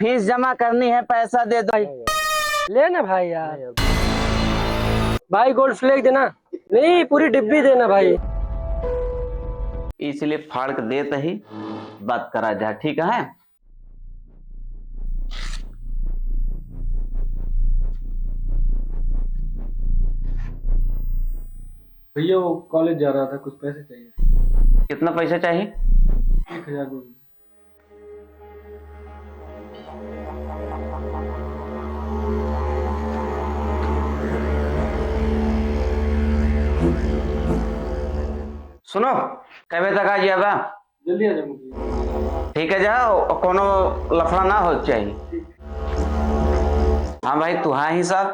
Fees जमा करनी है, पैसा दे दो। ले ना भाई यार, भाई गोल्ड फ्लेक देना, नहीं पूरी डिब्बी देना भाई। इसलिए फाड़ के देते ही बात करा जाए, ठीक है। भैया वो कॉलेज जा रहा था, कुछ पैसे चाहिए। कितना पैसा चाहिए? 1000 रुपये। सुनो, कई बजे तक आ जाएगा? जल्दी आ जाऊंगी। ठीक है, जाओ, कोनो लफड़ा ना हो चाहिए। हाँ भाई, तू हाँ ही सब,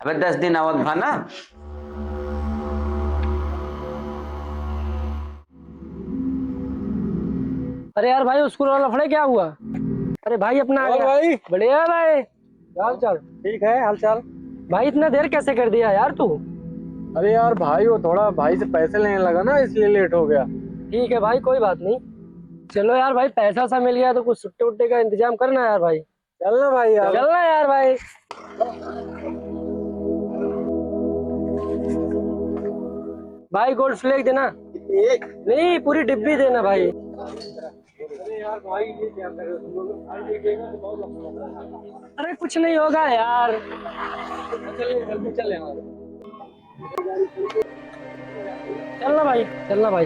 अबे 10 दिन आवत भा ना। अरे यार भाई, स्कूल वाला लफड़े क्या हुआ? अरे भाई अपना आ गया। भाई बढ़िया भाई, हाल चाल ठीक है? हाल चाल। भाई इतना देर कैसे कर दिया यार तू? अरे यार भाई, वो थोड़ा भाई से पैसे लेने लगा ना, इसलिए लेट हो गया। ठीक है भाई, कोई बात नहीं। चलो यार भाई, पैसा सा मिल गया तो कुछ छुट्टे उट्टे का इंतजाम करना यार भाई। चलना भाई यार। चलना यार भाई। भाई गोल्ड फ्लेक देना, नहीं पूरी डिब्बी देना भाई। अरे यार भाई, ये क्या कर रहे हो तुम लोग? भाई देखिएगा तो बहुत लफड़ा। अरे कुछ नहीं होगा यार। चलिए जल्दी चले। हाँ चलना भाई, चलना भाई।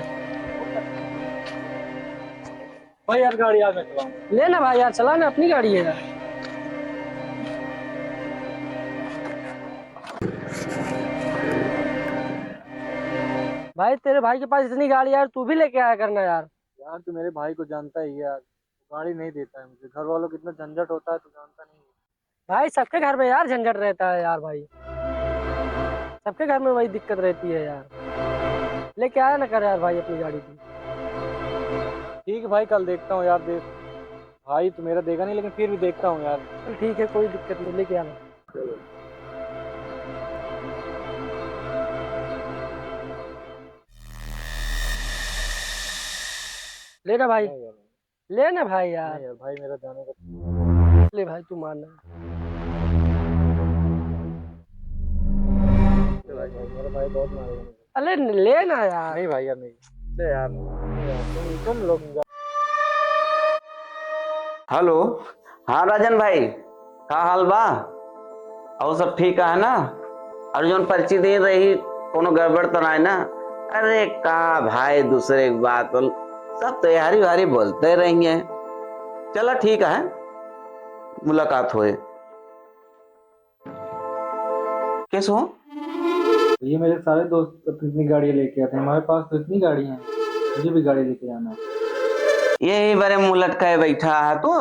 भाई यार, गाड़ी आ मैं चलाऊं। लेना भाई यार, चला ना, अपनी गाड़ी है यार। भाई तेरे भाई के पास इतनी गाड़ी यार, तू भी लेके आया करना यार। यार तू मेरे भाई को जानता ही है यार, गाड़ी नहीं देता है मुझे। घर वालों को इतना झंझट होता है, तू जानता नहीं है। भाई सबके घर में यार झंझट रहता है यार भाई, सबके घर में वही दिक्कत रहती है यार। लेके आया ना कर यार भाई अपनी गाड़ी की। ठीक है भाई, कल देखता हूँ यार। देख भाई, तू मेरा देगा नहीं, लेकिन फिर भी देखता हूँ यार। चल ठीक है, कोई दिक्कत नहीं, लेके आना। लेना भाई, लेना भाई यार। नहीं यार भाई, मेरा जाने का। ले भाई, तू मानना। मेरा भाई बहुत मारेगा मुझे। अरे लेना यार। नहीं भाई यार, नहीं। ले यार, तुम लोग। हेलो, हाँ राजन भाई, का हाल बा? और सब ठीक है ना? अर्जुन पर्ची दे रही, कोनो गड़बड़ तो नहीं ना? अरे का भाई, दूसरे की बात सब तैयारी वारी बोलते रहेंगे। चलो ठीक है, मुलाकात होए। कैसे हो? ये मेरे सारे दोस्त अपनी गाड़ियाँ लेके आते हैं, हमारे पास तो इतनी गाड़ी हैं, मुझे भी गाड़ी लेके जाना है। यही बड़े मुंह लटकाए बैठा है तो।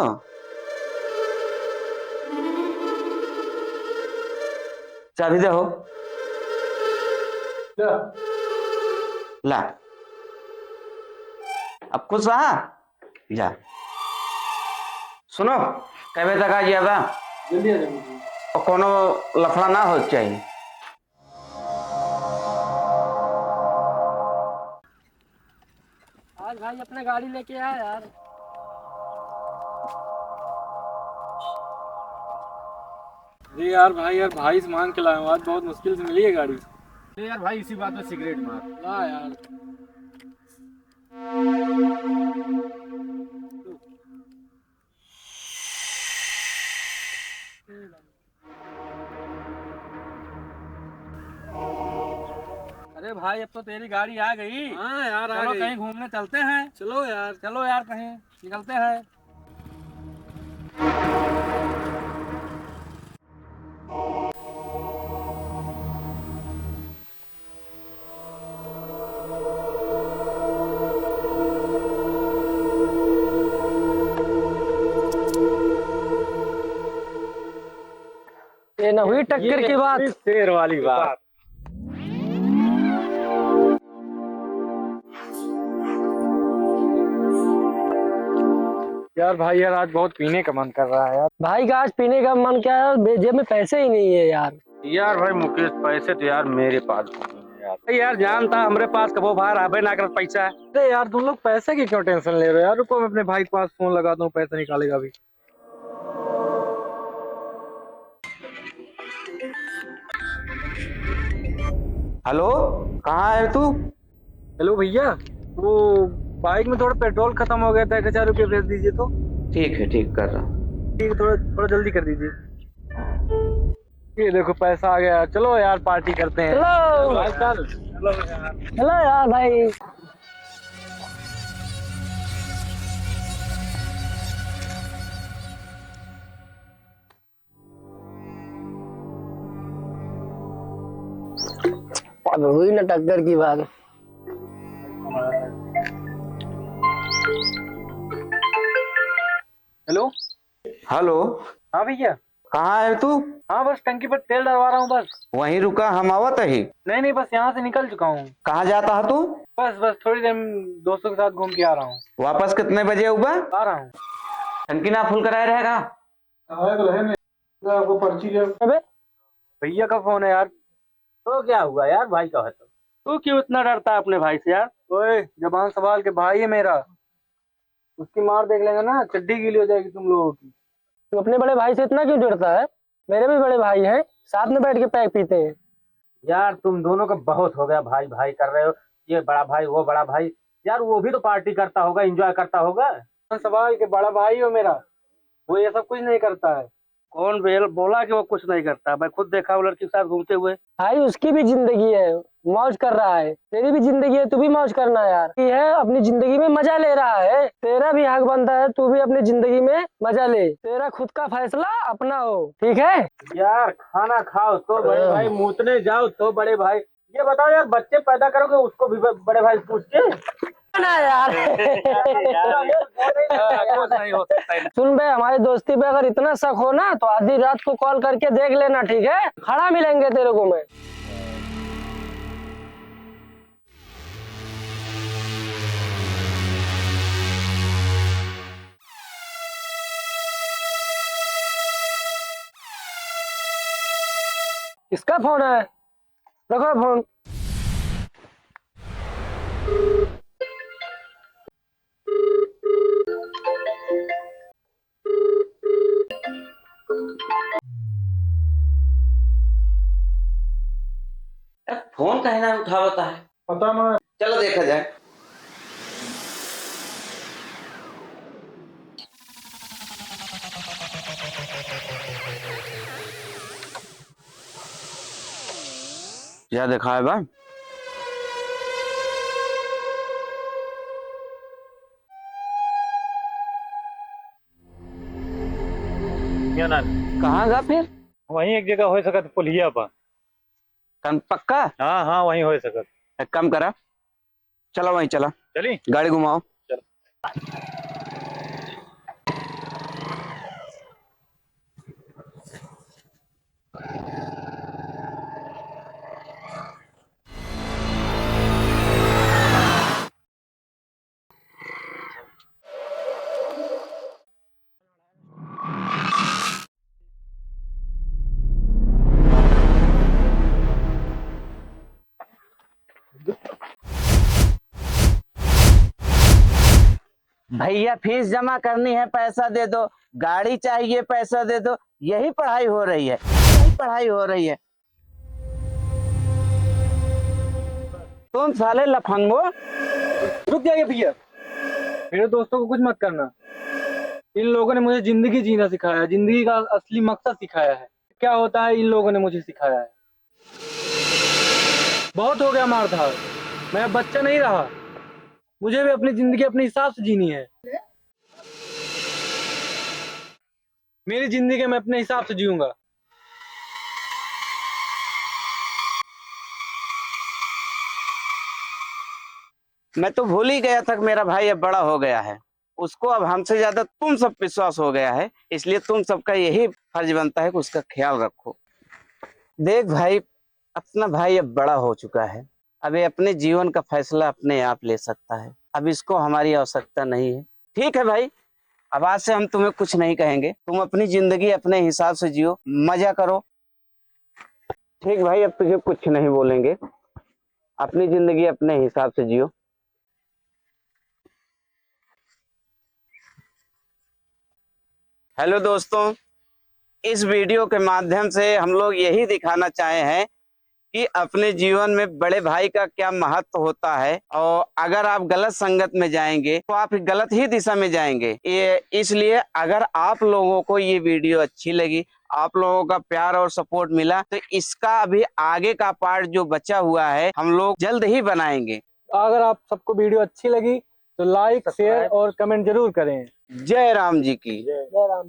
चाबी दे हो, ला। अब खुश रहा जा। सुनो, कई बजे तक आ जाएगा? जल्दी आ जाऊंगी। और कोनो लफड़ा ना हो चाहिए। आज भाई अपना गाड़ी लेके आया यार। जी यार भाई, यार भाई से मांग के लाया हूँ, आज बहुत मुश्किल से मिली है गाड़ी। अरे यार भाई, इसी बात में सिगरेट मार। ला यार। अरे भाई, अब तो तेरी गाड़ी आ गई। हाँ यार, आ चलो गई। कहीं घूमने चलते हैं। चलो यार। चलो यार, कहीं निकलते हैं। ये ना हुई टक्कर की बात। शेर वाली बात। यार भाई, यार आज बहुत पीने का मन कर रहा है यार। भाई आज पीने का मन क्या है, जेब में पैसे ही नहीं है यार। यार भाई मुकेश, पैसे तो यार मेरे पास नहीं है यार। यार जानता हमरे पास कबो बाहर आबे ना कर पैसा है। अरे यार, तुम लोग पैसे की क्यों टेंशन ले रहे हो यार? रुको, मैं अपने भाई के पास फोन लगाता हूँ, पैसा निकालेगा अभी। हेलो, कहाँ है तू? हेलो भैया, वो बाइक में थोड़ा पेट्रोल खत्म हो गया था, 1000 रुपये भेज दीजिए तो। ठीक है, ठीक कर रहा हूँ। ठीक है, थोड़ा थोड़ा जल्दी कर दीजिए। ये देखो पैसा आ गया, चलो यार पार्टी करते हैं। चलो भाई चल, चलो यार। चलो यार भाई। अब हुई ना टक्कर की बात। हेलो। हेलो, हाँ भैया। कहाँ है तू? हाँ बस टंकी पर तेल डलवा रहा हूँ बस। वहीं रुका, हम आवत ही। नहीं नहीं, बस यहाँ से निकल चुका हूँ। कहाँ जाता है तू? बस बस थोड़ी देर में दोस्तों के साथ घूम के आ रहा हूँ। वापस कितने बजे होगा? आ रहा हूँ। टंकी ना फुल कराए रहेगा? आपको पर्ची ले। अबे भैया का फोन है यार। तो क्या हुआ यार, भाई का है तो तू क्यों इतना डरता है अपने भाई से यार? ओए जबान संभाल के, भाई है मेरा। उसकी मार देख लेगा ना, चड्डी गीली हो जाएगी तुम लोगों की। तू अपने बड़े भाई से इतना क्यों डरता है? मेरे भी बड़े भाई हैं, साथ में बैठ के पैक पीते हैं। यार तुम दोनों का बहुत हो गया, भाई भाई कर रहे हो। ये बड़ा भाई वो बड़ा भाई, यार वो भी तो पार्टी करता होगा, एंजॉय करता होगा। संभाल के, बड़ा भाई हो मेरा। वो ये सब कुछ नहीं करता है। कौन बोला कि वो कुछ नहीं करता? मैं खुद देखा वो लड़की के साथ घूमते हुए। भाई उसकी भी जिंदगी है, मौज कर रहा है। तेरी भी जिंदगी है, तू भी मौज करना यार। ये है अपनी जिंदगी में मजा ले रहा है, तेरा भी हक बनता है तू भी अपनी जिंदगी में मजा ले। तेरा खुद का फैसला अपना हो, ठीक है? यार खाना खाओ तो बड़े भाई, मूतने जाओ तो बड़े भाई। ये बताओ यार, बच्चे पैदा करोगे उसको भी बड़े भाई पूछ के? ना यार। कुछ नहीं हो सकता है। सुन बे, हमारी दोस्ती पे अगर इतना शक हो ना तो आधी रात को कॉल करके देख लेना, ठीक है? खड़ा मिलेंगे तेरे को मैं। किसका फोन है? रखो फोन। फोन कहे ना उठावता है। पता ना। चलो देखा जाए। क्या देखा है बा? क्या ना, कहाँ गा फिर? वहीं एक जगह हो सकत, पुलिया पर। पक्का? हाँ हाँ, वहीं हो सकत। एक काम करा, चलो वहीं चला, चली। गाड़ी घुमाओ। भैया फीस जमा करनी है, पैसा दे दो। गाड़ी चाहिए, पैसा दे दो। यही पढ़ाई हो रही है, यही पढ़ाई हो रही है। तुम साले लफंगो। रुक जाइए भैया, मेरे दोस्तों को कुछ मत करना। इन लोगों ने मुझे जिंदगी जीना सिखाया है, जिंदगी का असली मकसद सिखाया है। क्या होता है इन लोगों ने मुझे सिखाया है। बहुत हो गया मार धाड़, मैं अब बच्चा नहीं रहा। मुझे भी अपनी जिंदगी अपने हिसाब से जीनी है। मेरी जिंदगी मैं अपने हिसाब से जीऊंगा। मैं तो भूल ही गया था कि मेरा भाई अब बड़ा हो गया है। उसको अब हमसे ज्यादा तुम सब विश्वास हो गया है, इसलिए तुम सबका यही फर्ज बनता है कि उसका ख्याल रखो। देख भाई, अपना भाई अब बड़ा हो चुका है। अब ये अपने जीवन का फैसला अपने आप ले सकता है। अब इसको हमारी आवश्यकता नहीं है। ठीक है भाई, अब आज से हम तुम्हें कुछ नहीं कहेंगे। तुम अपनी जिंदगी अपने हिसाब से जियो, मजा करो। ठीक भाई, अब तुझे कुछ नहीं बोलेंगे। अपनी जिंदगी अपने हिसाब से जियो। हेलो दोस्तों, इस वीडियो के माध्यम से हम लोग यही दिखाना चाहे हैं कि अपने जीवन में बड़े भाई का क्या महत्व होता है, और अगर आप गलत संगत में जाएंगे तो आप गलत ही दिशा में जाएंगे। ये इसलिए अगर आप लोगों को ये वीडियो अच्छी लगी, आप लोगों का प्यार और सपोर्ट मिला, तो इसका अभी आगे का पार्ट जो बचा हुआ है हम लोग जल्द ही बनाएंगे। अगर आप सबको वीडियो अच्छी लगी तो लाइक, शेयर और कमेंट जरूर करें। जय राम जी की। जय राम।